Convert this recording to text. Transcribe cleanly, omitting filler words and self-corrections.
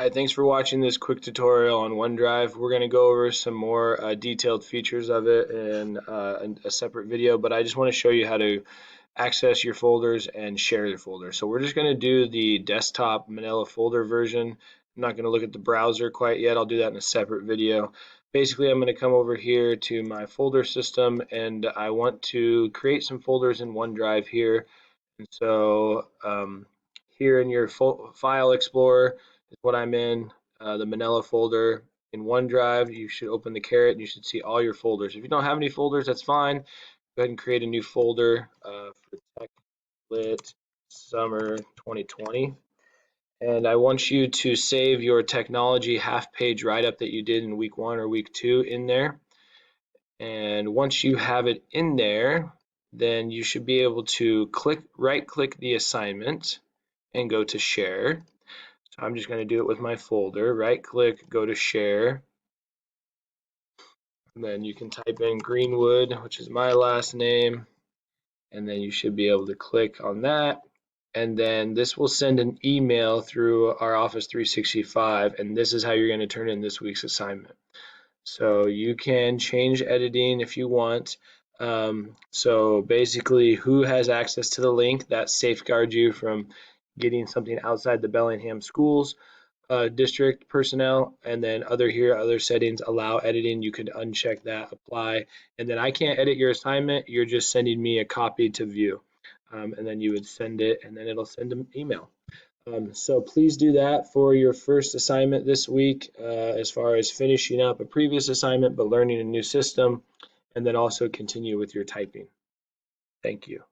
Hi, thanks for watching this quick tutorial on OneDrive. We're going to go over some more detailed features of it in a separate video, but I just want to show you how to access your folders and share your folders. So we're just going to do the desktop Manila folder version. I'm not going to look at the browser quite yet. I'll do that in a separate video. Basically, I'm going to come over here to my folder system, and I want to create some folders in OneDrive here. And so here in your file explorer is what I'm in, the Manila folder. In OneDrive, you should open the caret and you should see all your folders. If you don't have any folders, that's fine. Go ahead and create a new folder for Tech Lit Summer 2020. And I want you to save your technology half-page write-up that you did in week 1 or week 2 in there. And once you have it in there, then you should be able to right-click the assignment and go to share. So I'm just going to do it with my folder. Right-click, go to share. And then you can type in Greenwood, which is my last name, and then you should be able to click on that. And then this will send an email through our Office 365, and this is how you're going to turn in this week's assignment. So you can change editing if you want. So basically, who has access to the link, that safeguards you from getting something outside the Bellingham schools district personnel, and then other settings allow editing. You could uncheck that, apply, and then I can't edit your assignment. You're just sending me a copy to view, and then you would send it, and then it'll send an email. So please do that for your first assignment this week, as far as finishing up a previous assignment but learning a new system, and then also continue with your typing. Thank you.